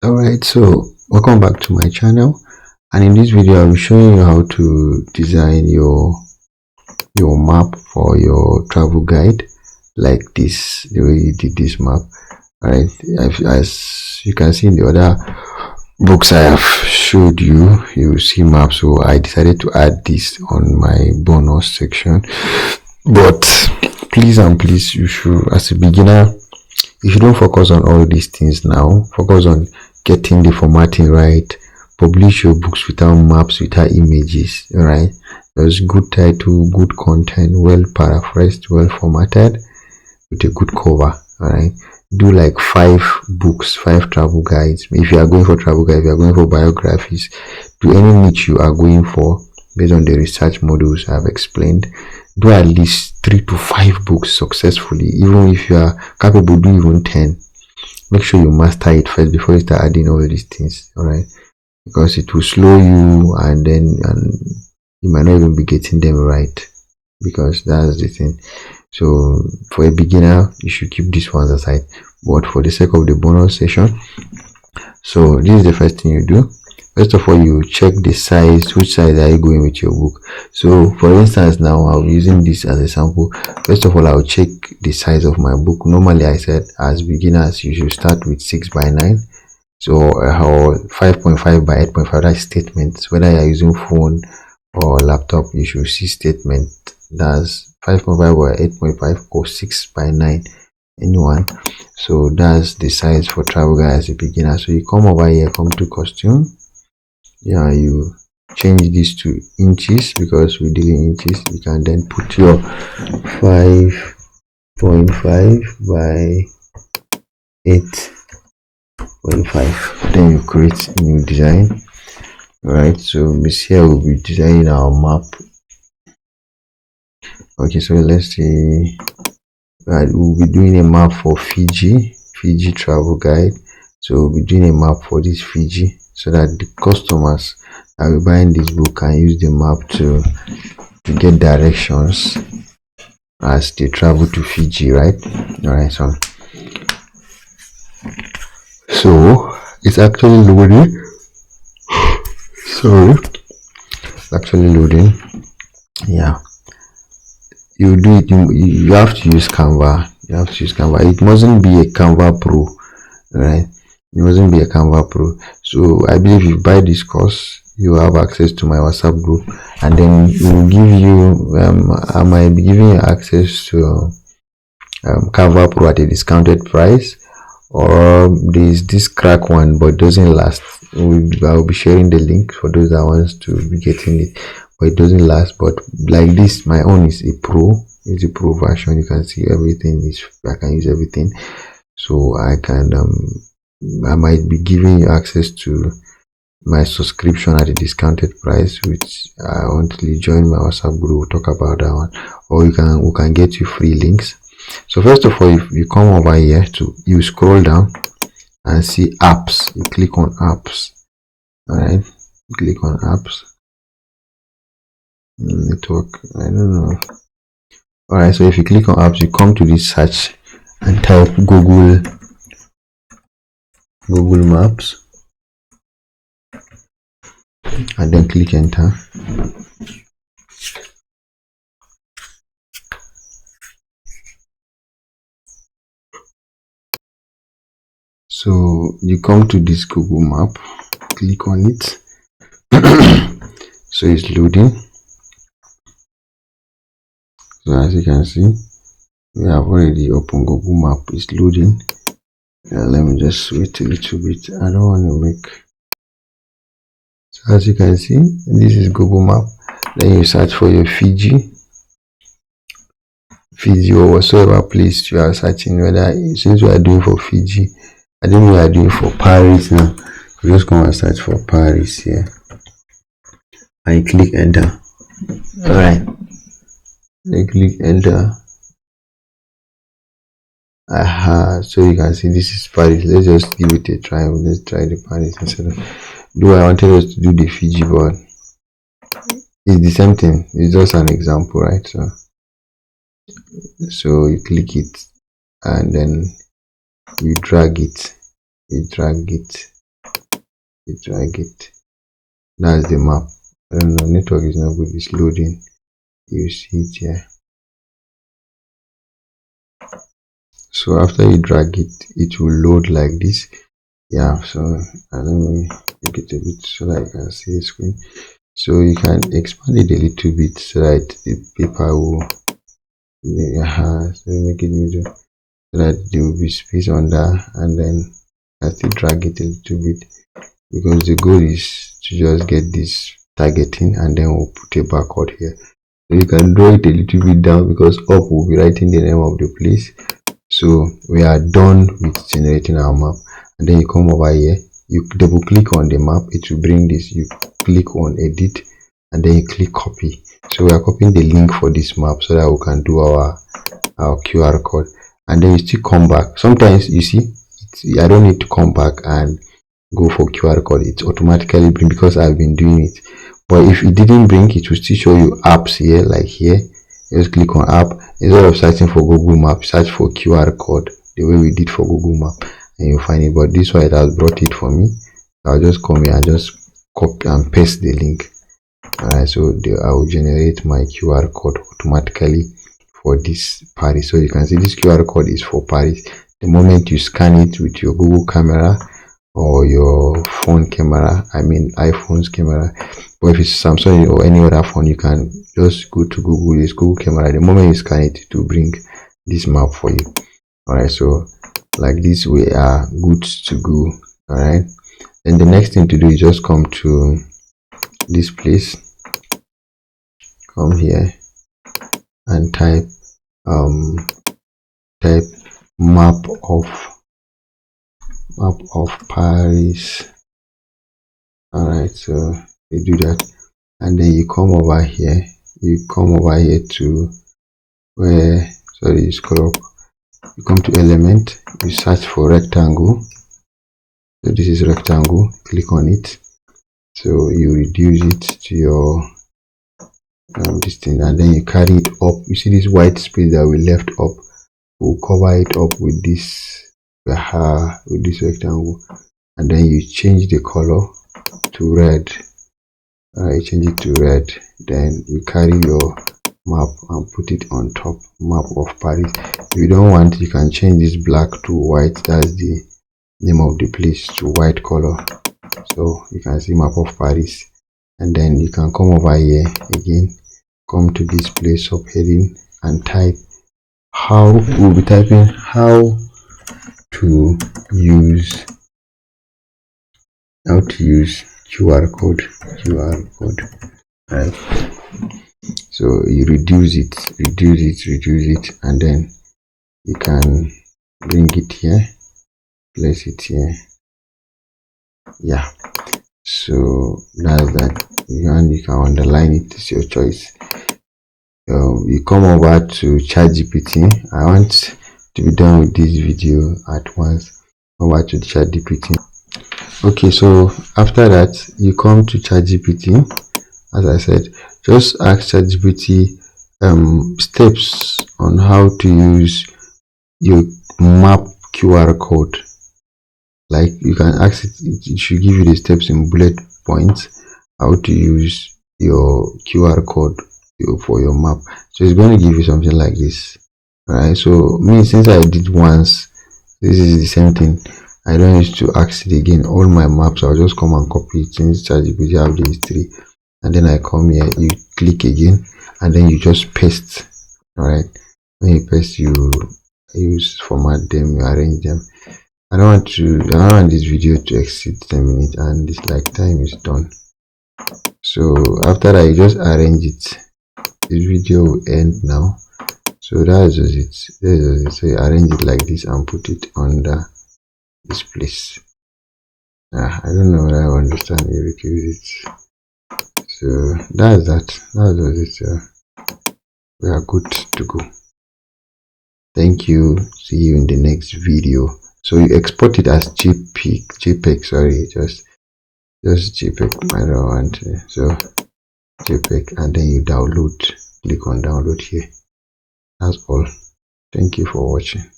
Alright, so welcome back to my channel, and in this video I'll be showing you how to design your map for your travel guide, like this, the way you did this map. Alright, as you can see in the other books I have showed you, you see maps, so I decided to add this on my bonus section. But please you should, as a beginner, you shouldn't focus on all these things now. Focus on getting the formatting right. Publish your books without maps, without images. Alright, there's good title, good content, well paraphrased, well formatted, with a good cover. Alright, do like 5 books, 5 travel guides. If you are going for travel guides, if you are going for biographies, do any niche you are going for based on the research models I've explained. Do at least 3 to 5 books successfully. Even if you are capable, do even 10. Make sure you master it first before you start adding all these things. Alright, because it will slow you, and you might not even be getting them right, because that's the thing. So for a beginner, you should keep these ones aside, but for the sake of the bonus session, so this is the first thing you do. First of all, you check the size. Which size are you going with your book? So for instance, now I'll be using this as a sample. First of all, I'll check the size of my book. Normally I said as beginners you should start with 6x9, so 5.5 by 8.5. that's statements. Whether you're using phone or laptop, you should see statement. That's 5.5 by 8.5 or 6x9, anyone. So that's the size for travel guide as a beginner. So you come over here, come to costume. Yeah, you change this to inches because we deal in inches. You can then put your 5.5 by 8.5. Then you create a new design. Alright, so this here we'll be designing our map. Okay, so let's see. We'll be doing a map for Fiji travel guide. So we'll be doing a map for this Fiji, so that the customers that will be buying this book can use the map to get directions as they travel to Fiji, right? Alright, so it's actually loading. Sorry, it's actually loading. Yeah, you do it. You have to use Canva. It mustn't be a Canva Pro, right? It mustn't be a Canva Pro. So I believe if you buy this course, you have access to my WhatsApp group, and then it will give you I might be giving you access to Canva Pro at a discounted price, or there's this crack one but it doesn't last. I'll be sharing the link for those that wants to be getting it, but it doesn't last. But like this, my own is a pro. It's a pro version. You can see everything. I can use everything, so I can I might be giving you access to my subscription at a discounted price, which I want to join my WhatsApp group. We'll talk about that one, or we can get you free links. So first of all, if you come over here you scroll down and see apps, you click on apps. Alright, click on apps. Network, I don't know. Alright, so if you click on apps, you come to this search and type Google Maps, and then click enter. So you come to this Google map, click on it. So it's loading. So as you can see, we have already opened Google map. It's loading. Let me just wait a little bit. I don't want to make. So as you can see, this is Google map. Then you search for your Fiji or whatsoever place you are searching. Whether since we are doing for Fiji, I think we are doing for Paris now. We just come and search for Paris here, and you click enter. Alright, then click enter. So you can see this is Paris. Let's just give it a try. Let's try the Paris instead of, though I wanted us to do the Fiji, but it's the same thing. It's just an example, right? So you click it, and then you drag it you drag it. That's the map. I don't know, network is not good, it's loading. You see it here. So after you drag it, it will load like this. Yeah, so let me make it a bit so that I can see the screen. So you can expand it a little bit so that the paper will so make it middle so that there will be space under, and then I still drag it a little bit because the goal is to just get this targeting, and then we'll put a barcode here. So you can draw it a little bit down because up will be writing the name of the place. So we are done with generating our map, and then you come over here, you double click on the map, it will bring this, you click on edit, and then you click copy. So we are copying the link for this map so that we can do our QR code, and then you still come back. Sometimes you see I don't need to come back and go for QR code, it automatically bring because I've been doing it. But if it didn't bring, it will still show you apps here, like here. Just click on app. Instead of searching for Google Map, search for QR code the way we did for Google Map, and you'll find it. But this one, it has brought it for me. I'll just come here and just copy and paste the link. Alright, so I will generate my QR code automatically for this Paris. So you can see this QR code is for Paris. The moment you scan it with your Google camera or your phone camera, I mean iPhone's camera, but if it's Samsung or any other phone, you can just go to Google, this Google camera. The moment you scan it, it will bring this map for you. Alright, so like this, we are good to go. Alright, then the next thing to do is just come to this place, come here and type map of Paris. Alright, so you do that, and then you come over here, to where, sorry, you scroll up, you come to element, you search for rectangle. So this is rectangle, click on it. So you reduce it to your this thing, and then you carry it up. You see this white space that we left up, we'll cover it up with this rectangle, and then you change the color to red. You change it to red, then you carry your map and put it on top, map of Paris. If you don't want, you can change this black to white, that's the name of the place, to white color. So you can see map of Paris, and then you can come over here again, come to this place subheading and type we'll be typing how to use QR code. Right, so you reduce it, and then you can bring it here, place it here. Yeah, so that's that. And you can underline it, it's your choice. You come over to ChatGPT. I want to be done with this video at once. Over to ChatGPT. Okay, so after that, you come to ChatGPT. As I said, just ask ChatGPT steps on how to use your map QR code. Like, you can ask it should give you the steps in bullet points how to use your QR code for your map. So it's going to give you something like this. Alright, so me, since I did once, this is the same thing. I don't need to ask it again. All my maps, I'll just come and copy it since ChatGPT have the history, and then I come here, you click again, and then you just paste. Alright, when you paste, you use format them, you arrange them. I don't want this video to exceed 10 minutes, and this like time is done. So after that, you just arrange it. This video will end now. So that's just it. So you arrange it like this and put it under this place. I don't know whether I understand you reduce it. So that's it. We are good to go. Thank you. See you in the next video. So you export it as JPEG. Sorry, just JPEG. I don't want to. So JPEG, and then you download. Click on download here. That's all. Thank you for watching.